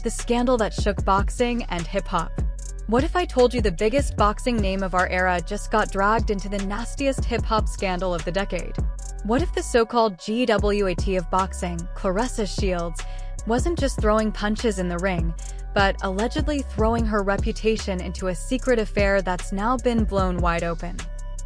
the scandal that shook boxing and hip-hop. What if I told you the biggest boxing name of our era just got dragged into the nastiest hip-hop scandal of the decade? What if the so-called GWAT of boxing, Claressa Shields, wasn't just throwing punches in the ring, but allegedly throwing her reputation into a secret affair that's now been blown wide open?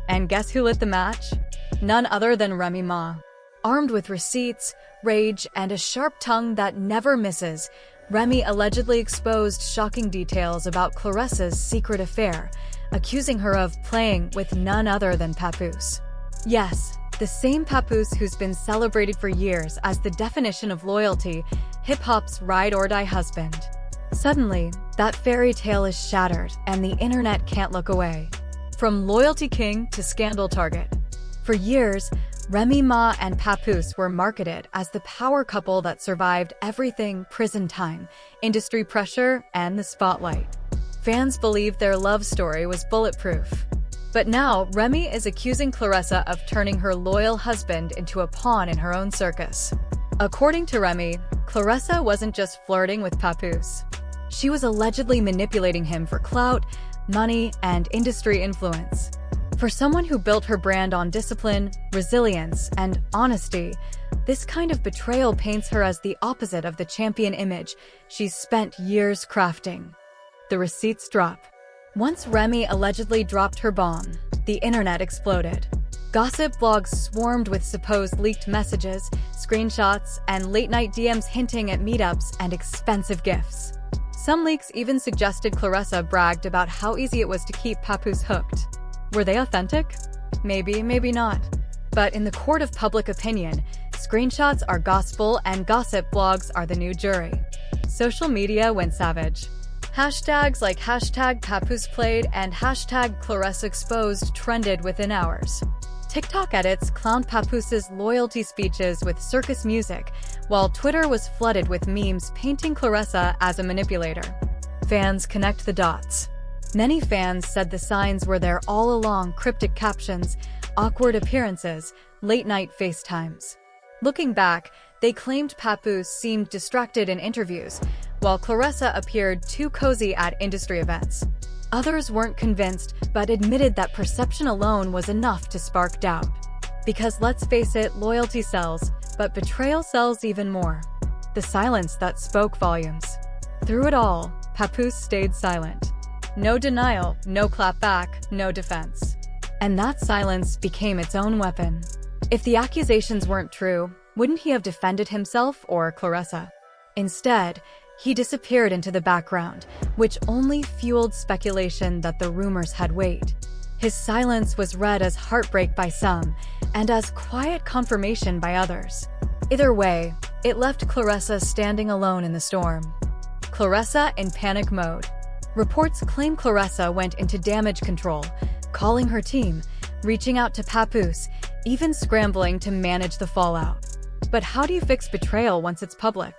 And guess who lit the match? None other than Remy Ma. Armed with receipts, rage, and a sharp tongue that never misses, Remy allegedly exposed shocking details about Claressa's secret affair, accusing her of playing with none other than Papoose. Yes, the same Papoose who's been celebrated for years as the definition of loyalty, hip-hop's ride-or-die husband. Suddenly, that fairy tale is shattered, and the internet can't look away. From loyalty king to scandal target. For years, Remy Ma and Papoose were marketed as the power couple that survived everything: prison time, industry pressure, and the spotlight. Fans believed their love story was bulletproof. But now, Remy is accusing Claressa of turning her loyal husband into a pawn in her own circus. According to Remy, Claressa wasn't just flirting with Papoose. She was allegedly manipulating him for clout, money, and industry influence. For someone who built her brand on discipline, resilience, and honesty, this kind of betrayal paints her as the opposite of the champion image she's spent years crafting. The receipts drop. Once Remy allegedly dropped her bomb, the internet exploded. Gossip blogs swarmed with supposed leaked messages, screenshots, and late-night DMs hinting at meetups and expensive gifts. Some leaks even suggested Claressa bragged about how easy it was to keep Papoose hooked. Were they authentic? Maybe, maybe not. But in the court of public opinion, screenshots are gospel and gossip blogs are the new jury. Social media went savage. Hashtags like #Papooseplayed and #ClaressaExposed trended within hours. TikTok edits clowned Papoose's loyalty speeches with circus music, while Twitter was flooded with memes painting Claressa as a manipulator. Fans connect the dots. Many fans said the signs were there all along: cryptic captions, awkward appearances, late-night FaceTimes. Looking back, they claimed Papoose seemed distracted in interviews, while Claressa appeared too cozy at industry events. Others weren't convinced, but admitted that perception alone was enough to spark doubt. Because let's face it, loyalty sells, but betrayal sells even more. The silence that spoke volumes. Through it all, Papoose stayed silent. No denial, no clapback, no defense. And that silence became its own weapon. If the accusations weren't true, wouldn't he have defended himself or Claressa? Instead, he disappeared into the background, which only fueled speculation that the rumors had weight. His silence was read as heartbreak by some, and as quiet confirmation by others. Either way, it left Claressa standing alone in the storm. Claressa in panic mode. Reports claim Claressa went into damage control, calling her team, reaching out to Papoose, even scrambling to manage the fallout. But how do you fix betrayal once it's public?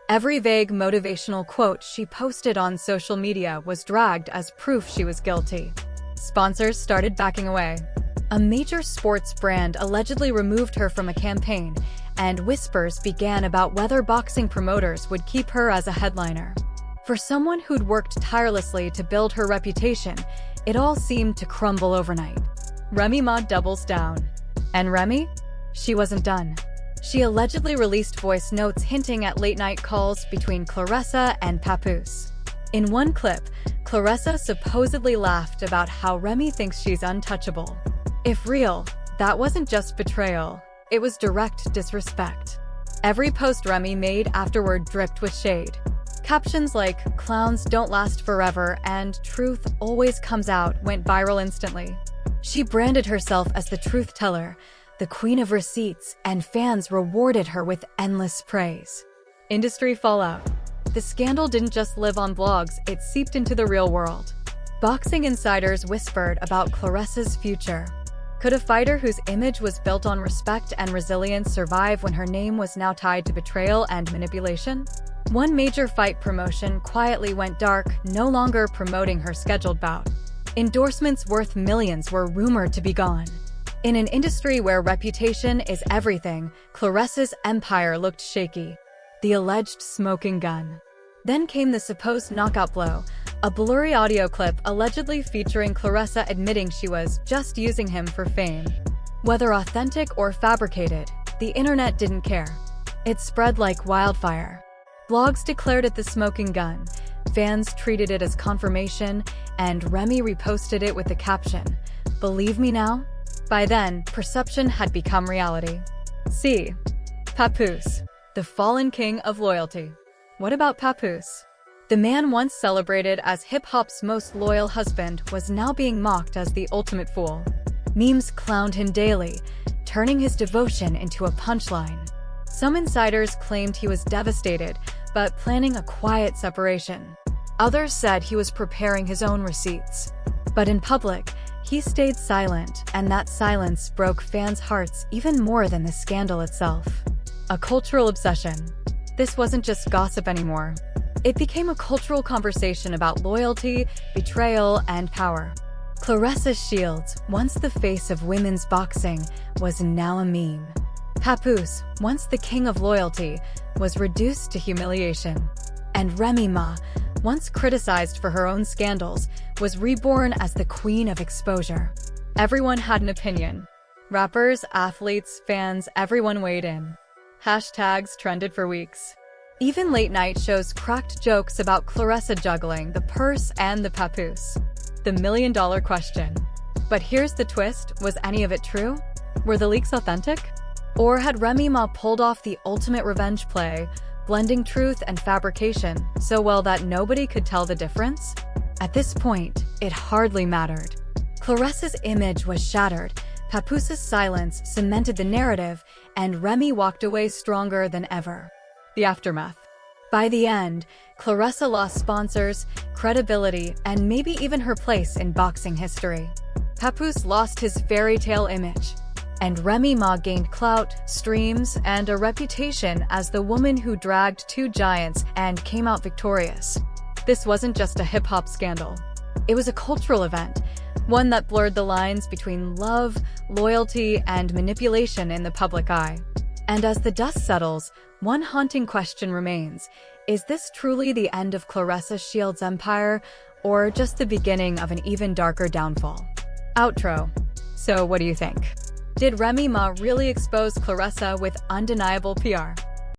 Every vague motivational quote she posted on social media was dragged as proof she was guilty. Sponsors started backing away. A major sports brand allegedly removed her from a campaign, and whispers began about whether boxing promoters would keep her as a headliner. For someone who'd worked tirelessly to build her reputation, it all seemed to crumble overnight. Remy Ma doubles down. And Remy? She wasn't done. She allegedly released voice notes hinting at late-night calls between Claressa and Papoose. In one clip, Claressa supposedly laughed about how Remy thinks she's untouchable. If real, that wasn't just betrayal, it was direct disrespect. Every post Remy made afterward dripped with shade. Captions like "clowns don't last forever" and "truth always comes out" went viral instantly. She branded herself as the truth teller, the queen of receipts, and fans rewarded her with endless praise. Industry fallout. The scandal didn't just live on blogs, it seeped into the real world. Boxing insiders whispered about Claressa's future. Could a fighter whose image was built on respect and resilience survive when her name was now tied to betrayal and manipulation? One major fight promotion quietly went dark, no longer promoting her scheduled bout. Endorsements worth millions were rumored to be gone. In an industry where reputation is everything, Claressa's empire looked shaky. The alleged smoking gun. Then came the supposed knockout blow, a blurry audio clip allegedly featuring Claressa admitting she was just using him for fame. Whether authentic or fabricated, the internet didn't care. It spread like wildfire. Blogs declared it the smoking gun, fans treated it as confirmation, and Remy reposted it with the caption, "Believe me now?" By then, perception had become reality. C. Papoose, the fallen king of loyalty. What about Papoose? The man once celebrated as hip-hop's most loyal husband was now being mocked as the ultimate fool. Memes clowned him daily, turning his devotion into a punchline. Some insiders claimed he was devastated, but planning a quiet separation. Others said he was preparing his own receipts. But in public, he stayed silent, and that silence broke fans' hearts even more than the scandal itself. A cultural obsession. This wasn't just gossip anymore. It became a cultural conversation about loyalty, betrayal, and power. Claressa Shields, once the face of women's boxing, was now a meme. Papoose, once the king of loyalty, was reduced to humiliation. And Remy Ma, once criticized for her own scandals, was reborn as the queen of exposure. Everyone had an opinion. Rappers, athletes, fans, everyone weighed in. Hashtags trended for weeks. Even late-night shows cracked jokes about Claressa juggling the purse and the papoose. The million-dollar question. But here's the twist, was any of it true? Were the leaks authentic? Or had Remy Ma pulled off the ultimate revenge play, blending truth and fabrication so well that nobody could tell the difference? At this point, it hardly mattered. Claressa's image was shattered, Papoose's silence cemented the narrative, and Remy walked away stronger than ever. The aftermath. By the end, Claressa lost sponsors, credibility, and maybe even her place in boxing history. Papoose lost his fairy tale image, and Remy Ma gained clout, streams, and a reputation as the woman who dragged two giants and came out victorious. This wasn't just a hip-hop scandal. It was a cultural event, one that blurred the lines between love, loyalty, and manipulation in the public eye. And as the dust settles, one haunting question remains. Is this truly the end of Claressa Shields' empire, or just the beginning of an even darker downfall? Outro. So what do you think? Did Remy Ma really expose Claressa with undeniable PR?